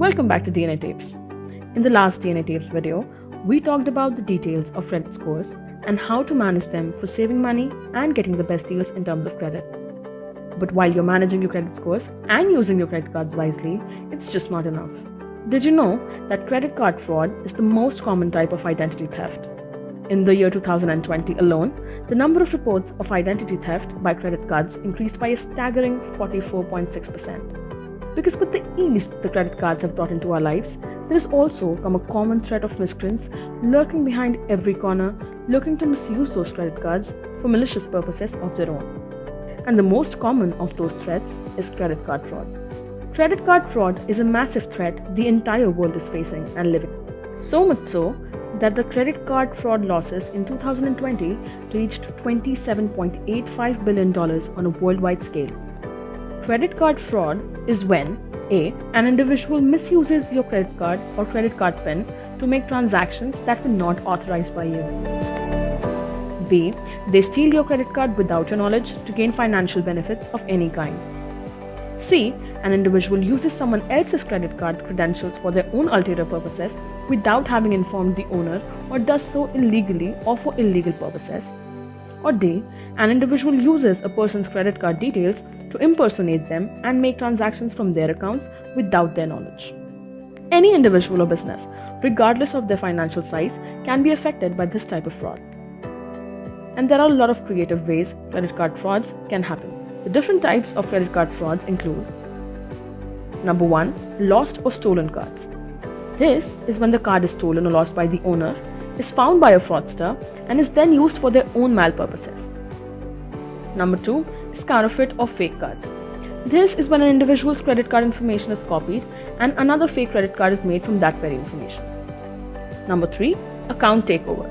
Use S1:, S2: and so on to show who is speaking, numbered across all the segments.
S1: Welcome back to DNA Tapes. In the last DNA Tapes video, we talked about the details of credit scores and how to manage them for saving money and getting the best deals in terms of credit. But while you're managing your credit scores and using your credit cards wisely, it's just not enough. Did you know that credit card fraud is the most common type of identity theft? In the year 2020 alone, the number of reports of identity theft by credit cards increased by a staggering 44.6%. Because with the ease the credit cards have brought into our lives, there has also come a common threat of miscreants lurking behind every corner, looking to misuse those credit cards for malicious purposes of their own. And the most common of those threats is credit card fraud. Credit card fraud is a massive threat the entire world is facing and living. So much so that the credit card fraud losses in 2020 reached $27.85 billion on a worldwide scale. Credit card fraud is when A. An individual misuses your credit card or credit card PIN to make transactions that were not authorized by you. B. They steal your credit card without your knowledge to gain financial benefits of any kind. C. An individual uses someone else's credit card credentials for their own ulterior purposes without having informed the owner or does so illegally or for illegal purposes. Or D. An individual uses a person's credit card details to impersonate them and make transactions from their accounts without their knowledge. Any individual or business, regardless of their financial size, can be affected by this type of fraud. And there are a lot of creative ways credit card frauds can happen. The different types of credit card frauds include: Number 1. Lost or stolen cards. This is when the card is stolen or lost by the owner, is found by a fraudster, and is then used for their own malpurposes. Number 2 is counterfeit or fake cards. This is when an individual's credit card information is copied and another fake credit card is made from that very information. Number 3, account takeover.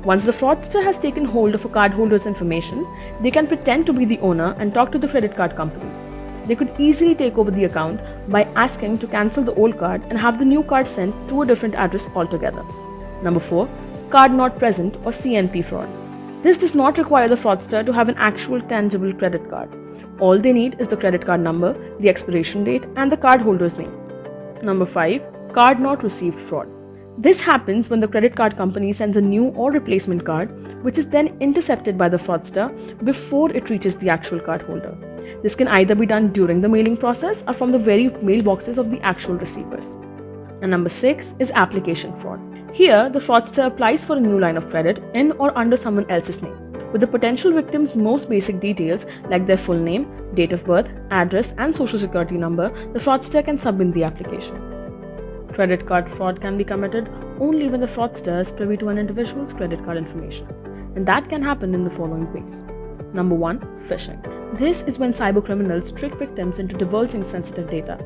S1: Once the fraudster has taken hold of a cardholder's information, they can pretend to be the owner and talk to the credit card companies. They could easily take over the account by asking to cancel the old card and have the new card sent to a different address altogether. Number 4, card not present or CNP fraud. This does not require the fraudster to have an actual tangible credit card. All they need is the credit card number, the expiration date, and the cardholder's name. Number 5, card not received fraud. This happens when the credit card company sends a new or replacement card, which is then intercepted by the fraudster before it reaches the actual cardholder. This can either be done during the mailing process or from the very mailboxes of the actual receivers. And number 6 is application fraud. Here, the fraudster applies for a new line of credit in or under someone else's name. With the potential victim's most basic details like their full name, date of birth, address, and social security number, the fraudster can submit the application. Credit card fraud can be committed only when the fraudster is privy to an individual's credit card information. And that can happen in the following ways. Number 1, phishing. This is when cybercriminals trick victims into divulging sensitive data.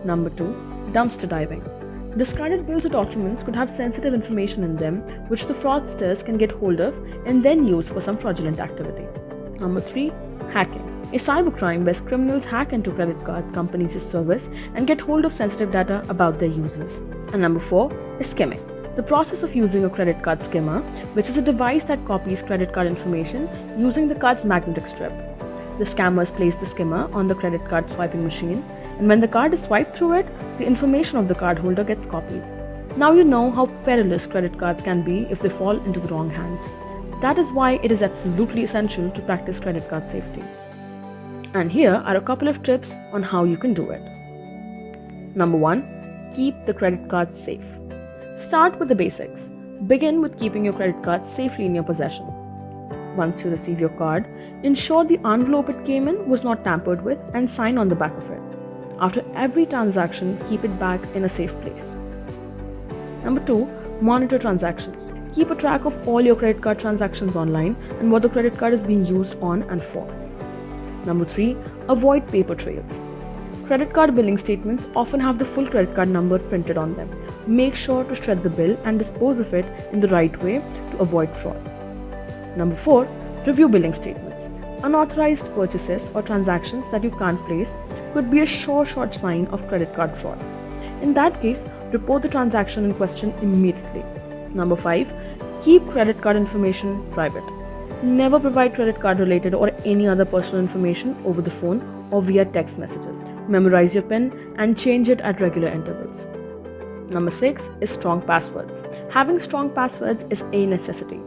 S1: Number 2, dumpster diving. Discarded bills or documents could have sensitive information in them, which the fraudsters can get hold of and then use for some fraudulent activity. Number 3, hacking. A cybercrime where criminals hack into credit card companies' servers and get hold of sensitive data about their users. And number 4 is skimming. The process of using a credit card skimmer, which is a device that copies credit card information using the card's magnetic strip. The scammers place the skimmer on the credit card swiping machine, and when the card is swiped through it, the information of the cardholder gets copied. Now you know how perilous credit cards can be if they fall into the wrong hands. That is why it is absolutely essential to practice credit card safety. And here are a couple of tips on how you can do it. Number 1, keep the credit card safe. Start with the basics. Begin with keeping your credit card safely in your possession. Once you receive your card, ensure the envelope it came in was not tampered with and sign on the back of it. After every transaction, keep it back in a safe place. Number 2, monitor transactions. Keep a track of all your credit card transactions online and what the credit card is being used on and for. Number 3, avoid paper trails. Credit card billing statements often have the full credit card number printed on them. Make sure to shred the bill and dispose of it in the right way to avoid fraud. Number 4, review billing statements. Unauthorized purchases or transactions that you can't place could be a sure shot sign of credit card fraud. In that case, report the transaction in question immediately. Number 5, keep credit card information private. Never provide credit card related or any other personal information over the phone or via text messages. memorize your PIN, and change it at regular intervals. Number 6 is strong passwords. Having strong passwords is a necessity.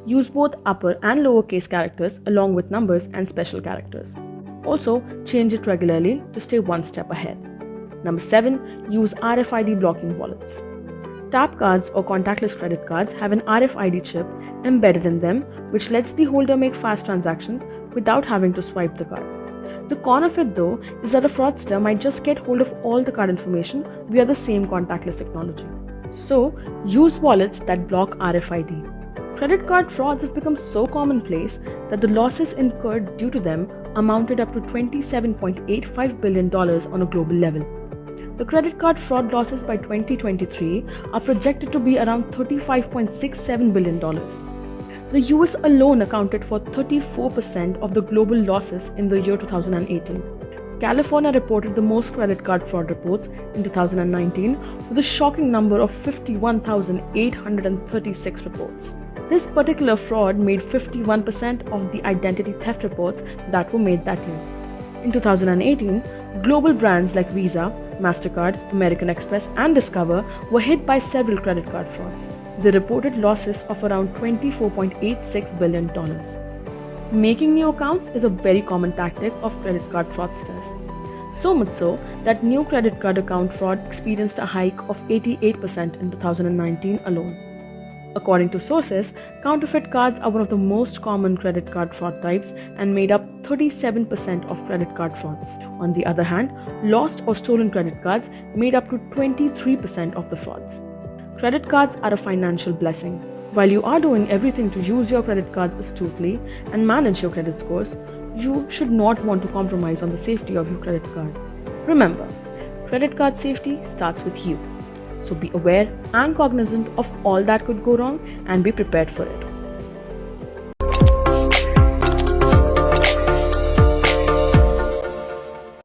S1: Use both upper and lowercase characters along with numbers and special characters. Also, change it regularly to stay one step ahead. Number 7, use RFID blocking wallets. Tap cards or contactless credit cards have an RFID chip embedded in them, which lets the holder make fast transactions without having to swipe the card. The con of it, though, is that a fraudster might just get hold of all the card information via the same contactless technology. So, use wallets that block RFID. Credit card frauds have become so commonplace that the losses incurred due to them amounted up to $27.85 billion on a global level. The credit card fraud losses by 2023 are projected to be around $35.67 billion. The US alone accounted for 34% of the global losses in the year 2018. California reported the most credit card fraud reports in 2019 with a shocking number of 51,836 reports. This particular fraud made 51% of the identity theft reports that were made that year. In 2018, global brands like Visa, MasterCard, American Express, and Discover were hit by several credit card frauds. They reported losses of around $24.86 billion. Making new accounts is a very common tactic of credit card fraudsters. So much so that new credit card account fraud experienced a hike of 88% in 2019 alone. According to sources, counterfeit cards are one of the most common credit card fraud types and made up 37% of credit card frauds. On the other hand, lost or stolen credit cards made up to 23% of the frauds. Credit cards are a financial blessing. While you are doing everything to use your credit cards astutely and manage your credit scores, you should not want to compromise on the safety of your credit card. Remember, credit card safety starts with you. So be aware and cognizant of all that could go wrong and be prepared for it.